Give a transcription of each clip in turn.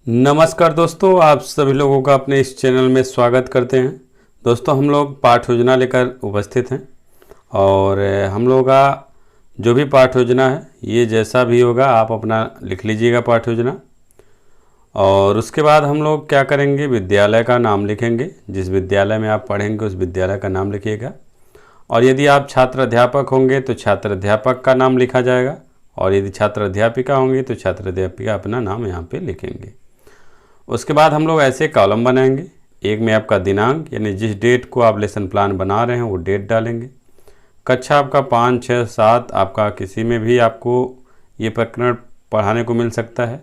नमस्कार दोस्तों, आप सभी लोगों का अपने इस चैनल में स्वागत करते हैं। दोस्तों, हम लोग पाठ योजना लेकर उपस्थित हैं और हम लोगों का जो भी पाठ योजना है ये जैसा भी होगा आप अपना लिख लीजिएगा पाठ योजना। और उसके बाद हम लोग क्या करेंगे, विद्यालय का नाम लिखेंगे। जिस विद्यालय में आप पढ़ेंगे उस विद्यालय का नाम लिखिएगा। और यदि आप छात्र अध्यापक होंगे तो छात्र अध्यापक का नाम लिखा जाएगा, और यदि छात्र अध्यापिका होंगे तो छात्र अध्यापिका अपना नाम यहाँ पे लिखेंगे। उसके बाद हम लोग ऐसे कॉलम बनाएंगे। एक में आपका दिनांक, यानी जिस डेट को आप लेसन प्लान बना रहे हैं वो डेट डालेंगे। कक्षा आपका 5, 6, 7 आपका किसी में भी आपको ये प्रकरण पढ़ाने को मिल सकता है।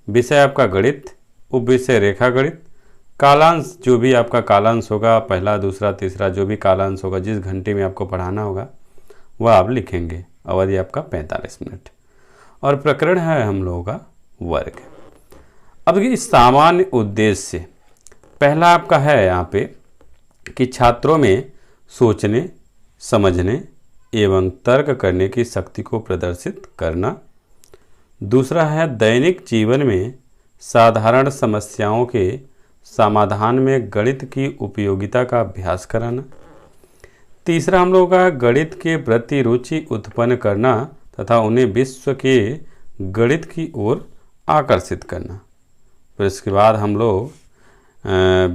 विषय आपका गणित, उप विषय रेखा गणित। कालांश जो भी आपका कालांश होगा, पहला, दूसरा, तीसरा जो भी कालांश होगा, जिस घंटे में आपको पढ़ाना होगा वह आप लिखेंगे। अवधि आपका 45 मिनट। और प्रकरण है हम लोगों का वर्ग। अब इस सामान्य उद्देश्य से पहला आपका है यहाँ पे कि छात्रों में सोचने, समझने एवं तर्क करने की शक्ति को प्रदर्शित करना। दूसरा है दैनिक जीवन में साधारण समस्याओं के समाधान में गणित की उपयोगिता का अभ्यास कराना। तीसरा हम लोगों का गणित के प्रति रुचि उत्पन्न करना तथा उन्हें विश्व के गणित की ओर आकर्षित करना। फिर इसके बाद हम लोग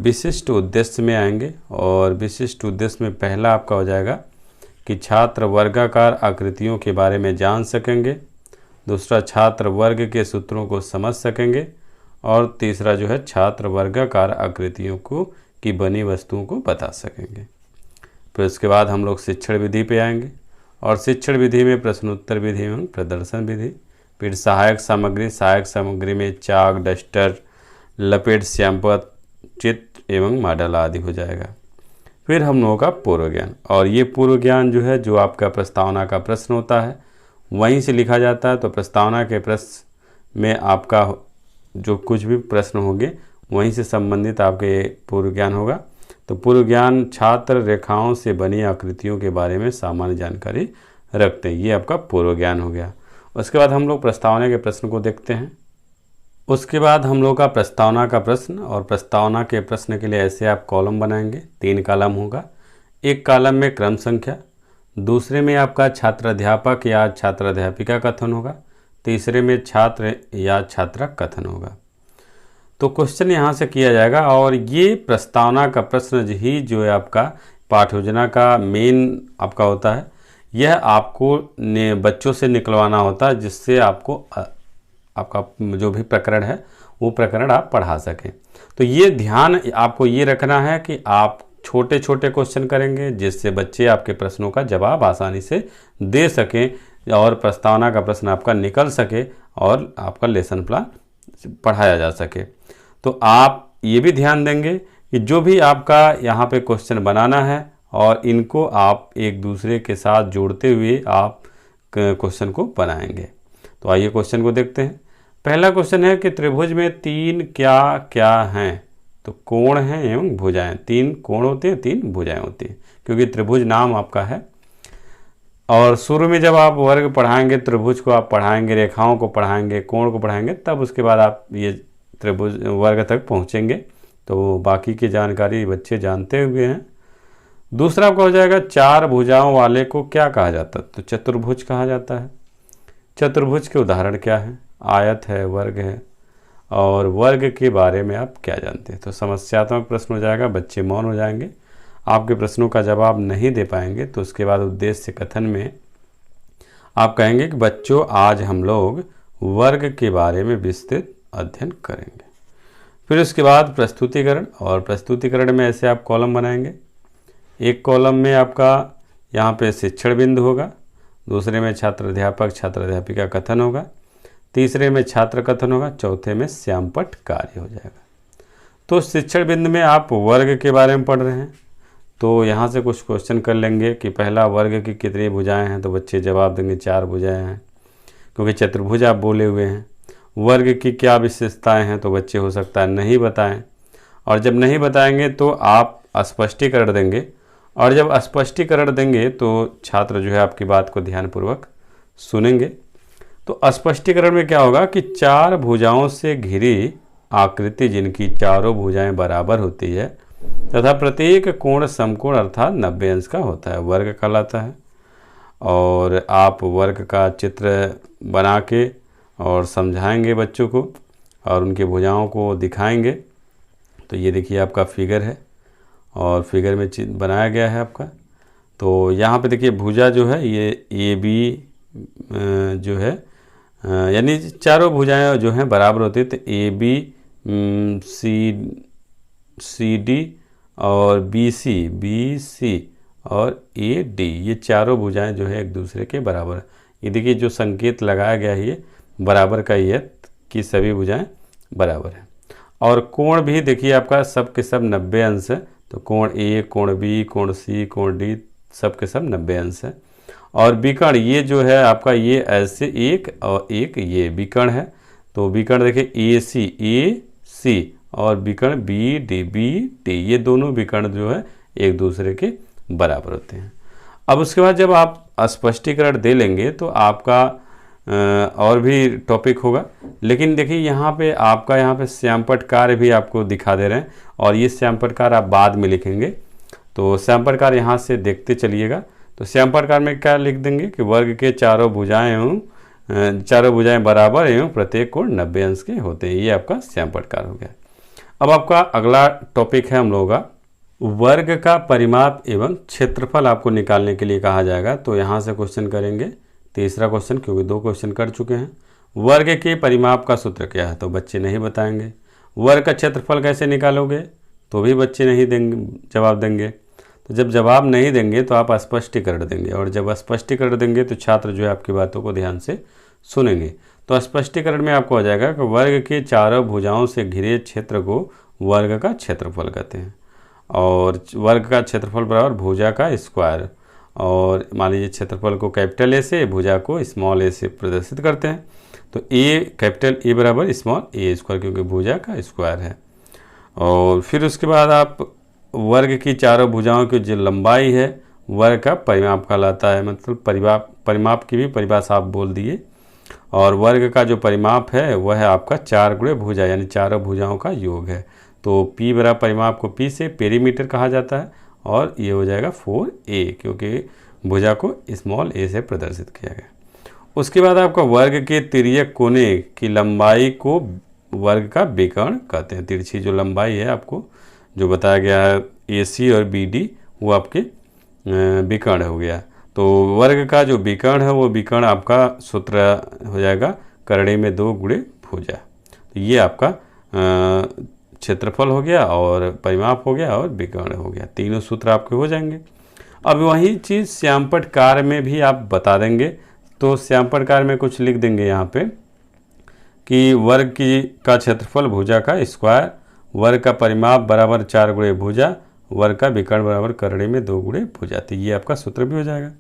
विशिष्ट उद्देश्य में आएंगे, और विशिष्ट उद्देश्य में पहला आपका हो जाएगा कि छात्र वर्गाकार आकृतियों के बारे में जान सकेंगे। दूसरा, छात्र वर्ग के सूत्रों को समझ सकेंगे। और तीसरा जो है, छात्र वर्गाकार आकृतियों को की बनी वस्तुओं को बता सकेंगे। फिर उसके बाद हम लोग शिक्षण विधि पे आएंगे, और शिक्षण विधि में प्रश्नोत्तर विधि एवं प्रदर्शन विधि। फिर सहायक सामग्री में चाक, डस्टर, लपेट, श्यामपट्ट, चित्र एवं मॉडल आदि हो जाएगा। फिर हम लोगों का पूर्व ज्ञान, और ये पूर्व ज्ञान जो है, जो आपका प्रस्तावना का प्रश्न होता है वहीं से लिखा जाता है। तो प्रस्तावना के प्रश्न में आपका जो कुछ भी प्रश्न होंगे वहीं से संबंधित आपके पूर्व ज्ञान होगा। तो पूर्व ज्ञान छात्र रेखाओं से बनी आकृतियों के बारे में सामान्य जानकारी रखते हैं, ये आपका पूर्व ज्ञान हो गया। उसके बाद हम लोग प्रस्तावना के प्रश्न को देखते हैं। उसके बाद हम लोग का प्रस्तावना का प्रश्न, और प्रस्तावना के प्रश्न के लिए ऐसे आप कॉलम बनाएंगे। 3 कॉलम होगा। एक कॉलम में क्रम संख्या, दूसरे में आपका छात्र अध्यापक या छात्र अध्यापिका कथन होगा, तीसरे में छात्र या छात्रा कथन होगा। तो क्वेश्चन यहाँ से किया जाएगा, और ये प्रस्तावना का प्रश्न ही जो है आपका पाठ योजना का मेन आपका होता है। यह आपको बच्चों से निकलवाना होता है, जिससे आपको आपका जो भी प्रकरण है वो प्रकरण आप पढ़ा सकें। तो ये ध्यान आपको ये रखना है कि आप छोटे छोटे क्वेश्चन करेंगे, जिससे बच्चे आपके प्रश्नों का जवाब आसानी से दे सकें और प्रस्तावना का प्रश्न आपका निकल सके और आपका लेसन प्लान पढ़ाया जा सके। तो आप ये भी ध्यान देंगे कि जो भी आपका यहाँ पे क्वेश्चन बनाना है, और इनको आप एक दूसरे के साथ जोड़ते हुए आप क्वेश्चन को बनाएंगे। तो आइए क्वेश्चन को देखते हैं। पहला क्वेश्चन है कि त्रिभुज में 3 क्या क्या हैं? तो कोण हैं एवं भुजाएं। 3 कोण होते हैं, 3 भुजाएं होती हैं, क्योंकि त्रिभुज नाम आपका है। और शुरू में जब आप वर्ग पढ़ाएंगे, त्रिभुज को आप पढ़ाएंगे, रेखाओं को पढ़ाएंगे, कोण को पढ़ाएंगे, तब उसके बाद आप ये त्रिभुज वर्ग तक पहुँचेंगे। तो बाकी की जानकारी बच्चे जानते हुए हैं। दूसरा आपका हो जाएगा 4 भुजाओं वाले को क्या कहा जाता है? तो चतुर्भुज कहा जाता है। चतुर्भुज के उदाहरण क्या हैं? आयत है, वर्ग है। और वर्ग के बारे में आप क्या जानते हैं? तो समस्यात्मक प्रश्न हो जाएगा, बच्चे मौन हो जाएंगे, आपके प्रश्नों का जवाब नहीं दे पाएंगे। तो उसके बाद उद्देश्य कथन में आप कहेंगे कि बच्चों, आज हम लोग वर्ग के बारे में विस्तृत अध्ययन करेंगे। फिर उसके बाद प्रस्तुतिकरण, और प्रस्तुतिकरण में ऐसे आप कॉलम बनाएंगे। एक कॉलम में आपका यहाँ पे शिक्षण बिंदु होगा, दूसरे में छात्र अध्यापक छात्र अध्यापिका कथन होगा, तीसरे में छात्र कथन होगा, चौथे में श्यामपट्ट कार्य हो जाएगा। तो शिक्षण बिंदु में आप वर्ग के बारे में पढ़ रहे हैं, तो यहाँ से कुछ क्वेश्चन कर लेंगे कि पहला, वर्ग की कितनी भुजाएं हैं? तो बच्चे जवाब देंगे 4 भुजाएं हैं, क्योंकि चतुर्भुज आप बोले हुए हैं। वर्ग की क्या विशेषताएं हैं? तो बच्चे हो सकता है नहीं बताएं, और जब नहीं बताएंगे तो आप स्पष्टीकरण देंगे, और जब स्पष्टीकरण देंगे तो छात्र जो है आपकी बात को ध्यानपूर्वक सुनेंगे। तो स्पष्टीकरण में क्या होगा कि 4 भुजाओं से घिरी आकृति जिनकी चारों भुजाएं बराबर होती है तथा प्रत्येक कोण समकोण अर्थात 90 अंश का होता है, वर्ग कहलाता है। और आप वर्ग का चित्र बना के और समझाएंगे बच्चों को और उनके भुजाओं को दिखाएंगे। तो ये देखिए आपका फिगर है और फिगर में बनाया गया है आपका। तो यहाँ पे देखिए भुजा जो है ये ए बी जो है यानी चारों भुजाएं जो हैं बराबर होती है। तो ए बी सी डी और बी सी और ए डी, ये चारों भुजाएं जो है एक दूसरे के बराबर है। ये देखिए जो संकेत लगाया गया है ये बराबर का ही है कि सभी भुजाएं बराबर हैं। और कोण भी देखिए आपका सब के सब 90 अंश है। तो कोण ए, कोण बी, कोण सी, कोण डी सब के सब 90 अंश है। और विकर्ण ये जो है आपका ये ऐसे एक और एक ये विकर्ण है। तो विकर्ण देखिए ए सी और विकर्ण बी डी, ये दोनों विकर्ण जो है एक दूसरे के बराबर होते हैं। अब उसके बाद जब आप स्पष्टीकरण दे लेंगे तो आपका और भी टॉपिक होगा। लेकिन देखिए यहाँ पे आपका यहाँ पे श्यामपट्ट कार्य भी आपको दिखा दे रहे हैं और ये श्यामपट्ट कार्य आप बाद में लिखेंगे। तो श्यामपट्ट कार्य यहाँ से देखते चलिएगा। तो श्यामपट्ट कार्य में क्या लिख देंगे कि वर्ग के चारों भुजाएं बराबर एवं प्रत्येक कोण 90 अंश के होते हैं। ये आपका श्यामपट्ट कार्य हो गया। अब आपका अगला टॉपिक है हम लोगों का वर्ग का परिमाप एवं क्षेत्रफल आपको निकालने के लिए कहा जाएगा। तो यहाँ से क्वेश्चन करेंगे, तीसरा क्वेश्चन, क्योंकि 2 क्वेश्चन कर चुके हैं। वर्ग के परिमाप का सूत्र क्या है? तो बच्चे नहीं बताएंगे। वर्ग का क्षेत्रफल कैसे निकालोगे? तो भी बच्चे नहीं देंगे, जवाब देंगे। तो जब जवाब नहीं देंगे तो आप स्पष्टीकरण देंगे और जब स्पष्टीकरण देंगे तो छात्र जो है आपकी बातों को ध्यान से सुनेंगे। तो स्पष्टीकरण में आपको हो जाएगा कि वर्ग के चारों भुजाओं से घिरे क्षेत्र को वर्ग का क्षेत्रफल कहते हैं और वर्ग का क्षेत्रफल बराबर भुजा का स्क्वायर। और मान लीजिए क्षेत्रफल को कैपिटल ए से, भुजा को स्मॉल ए से प्रदर्शित करते हैं। तो ए कैपिटल ए बराबर स्मॉल ए स्क्वायर, क्योंकि भुजा का स्क्वायर है। और फिर उसके बाद आप वर्ग की चारों भुजाओं की जो लंबाई है वर्ग का परिमाप कहलाता है। मतलब परिमाप की भी परिभाषा आप बोल दिए। और वर्ग का जो परिमाप है वह है आपका 4 गुणे भुजा, यानी चारों भुजाओं का योग है। तो P बराबर परिमाप को P से पेरीमीटर कहा जाता है और ये हो जाएगा 4a, क्योंकि भुजा को स्मॉल a से प्रदर्शित किया गया। उसके बाद आपका वर्ग के तिर्यक कोने की लंबाई को वर्ग का विकर्ण कहते हैं। तिरछी जो लंबाई है आपको जो बताया गया है AC और BD वो आपके विकर्ण हो गया। तो वर्ग का जो विकर्ण है वो विकर्ण आपका सूत्र हो जाएगा करड़े में 2 गुणे भुजा। तो ये आपका क्षेत्रफल हो गया और परिमाप हो गया और विकर्ण हो गया। तीनों सूत्र आपके हो जाएंगे। अब वही चीज़ श्यामपट्ट कार्य में भी आप बता देंगे। तो श्यामपट्ट कार्य में कुछ लिख देंगे यहाँ पे कि वर्ग का क्षेत्रफल भुजा का स्क्वायर, वर्ग का परिमाप बराबर 4 गुणे भुजा, वर्ग का विकर्ण बराबर करड़े में 2 गुणे भुजा। तो ये आपका सूत्र भी हो जाएगा।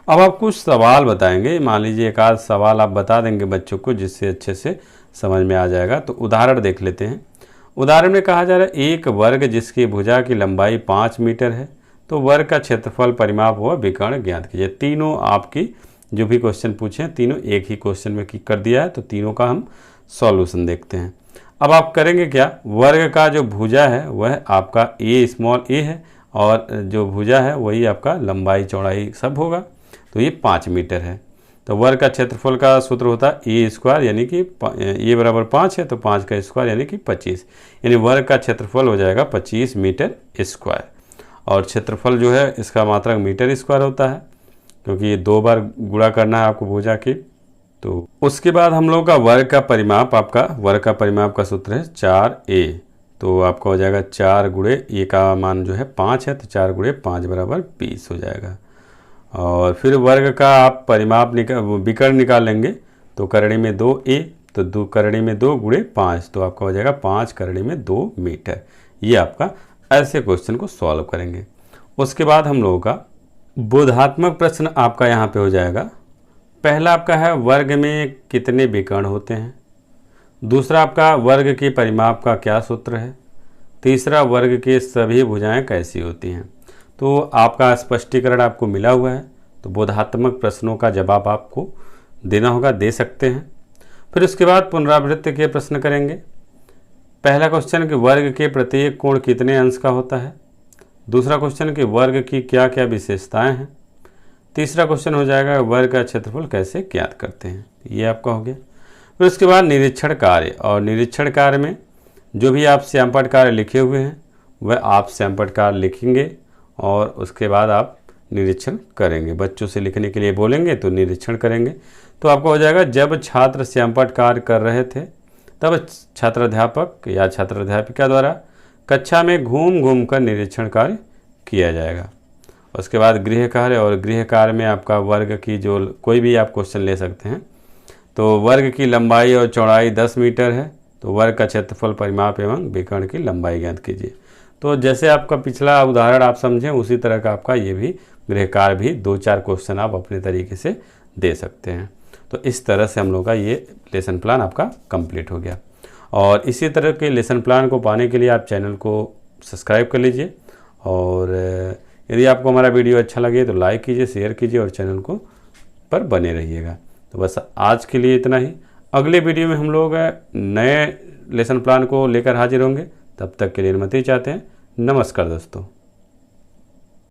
अब आप कुछ सवाल बताएंगे। मान लीजिए एक आध सवाल आप बता देंगे बच्चों को जिससे अच्छे से समझ में आ जाएगा। तो उदाहरण देख लेते हैं। उदाहरण में कहा जा रहा है एक वर्ग जिसकी भुजा की लंबाई 5 मीटर है तो वर्ग का क्षेत्रफल परिमाप हुआ विकर्ण ज्ञात कीजिए। तीनों आपकी जो भी क्वेश्चन पूछे हैं तीनों एक ही क्वेश्चन में कर दिया है। तो तीनों का हम सॉल्यूशन देखते हैं। अब आप करेंगे क्या, वर्ग का जो भुजा है वह आपका ए स्मॉल ए है और जो भुजा है वही आपका लंबाई चौड़ाई सब होगा। तो ये 5 मीटर है। तो वर्ग का क्षेत्रफल का सूत्र होता है ए स्क्वायर, यानी कि ए बराबर 5 है तो 5 का स्क्वायर यानी कि 25, यानी वर्ग का क्षेत्रफल हो जाएगा 25 मीटर स्क्वायर। और क्षेत्रफल जो है इसका मात्रक मीटर स्क्वायर होता है क्योंकि ये 2 बार गुणा करना है आपको भुजा की। तो उसके बाद हम लोग का वर्ग का परिमाप का सूत्र है 4a। तो आपका हो जाएगा 4 गुणे ए का मान जो है 5 है तो 4 गुणे 5 बराबर 20 हो जाएगा। और फिर वर्ग का आप परिमाप विकर्ण निकाल लेंगे तो करड़ी में 2a, तो 2 करड़ी में 2 गुणे 5 तो आपका हो जाएगा 5 करड़ी में 2 मीटर। ये आपका ऐसे क्वेश्चन को सॉल्व करेंगे। उसके बाद हम लोगों का बोधात्मक प्रश्न आपका यहाँ पे हो जाएगा। पहला आपका है वर्ग में कितने विकर्ण होते हैं। दूसरा आपका वर्ग के परिमाप का क्या सूत्र है। तीसरा वर्ग के सभी भुजाएं कैसी होती हैं। तो आपका स्पष्टीकरण आपको मिला हुआ है। तो बोधात्मक प्रश्नों का जवाब आपको देना होगा, दे सकते हैं। फिर उसके बाद पुनरावृत्ति के प्रश्न करेंगे। पहला क्वेश्चन कि वर्ग के प्रत्येक कोण कितने अंश का होता है। दूसरा क्वेश्चन कि वर्ग की क्या क्या विशेषताएं हैं। तीसरा क्वेश्चन हो जाएगा वर्ग का क्षेत्रफल कैसे ज्ञात करते हैं, ये आपका हो गया। फिर उसके बाद निरीक्षण कार्य, और निरीक्षण कार्य में जो भी आप श्यामपट्ट कार्य लिखे हुए हैं वह आप श्यामपट्ट कार्य लिखेंगे और उसके बाद आप निरीक्षण करेंगे। बच्चों से लिखने के लिए बोलेंगे तो निरीक्षण करेंगे। तो आपको हो जाएगा जब छात्र श्यामपट्ट कार्य कर रहे थे तब छात्राध्यापक या छात्राध्यापिका द्वारा कक्षा में घूम घूम कर निरीक्षण कार्य किया जाएगा। उसके बाद गृह कार्य, और गृह कार्य में आपका वर्ग की जो कोई भी आप क्वेश्चन ले सकते हैं। तो वर्ग की लंबाई और चौड़ाई 10 मीटर है, तो वर्ग का क्षेत्रफल, परिमाप एवं विकर्ण की लंबाई ज्ञात कीजिए। तो जैसे आपका पिछला उदाहरण आप समझें उसी तरह का आपका ये भी गृह कार्य भी 2-4 क्वेश्चन आप अपने तरीके से दे सकते हैं। तो इस तरह से हम लोग का ये लेसन प्लान आपका कंप्लीट हो गया। और इसी तरह के लेसन प्लान को पाने के लिए आप चैनल को सब्सक्राइब कर लीजिए, और यदि आपको हमारा वीडियो अच्छा लगे तो लाइक कीजिए, शेयर कीजिए और चैनल को पर बने रहिएगा। तो बस आज के लिए इतना ही। अगले वीडियो में हम लोग नए लेसन प्लान को लेकर हाजिर होंगे। तब तक के लिए अनुमति चाहते हैं। नमस्कार दोस्तों।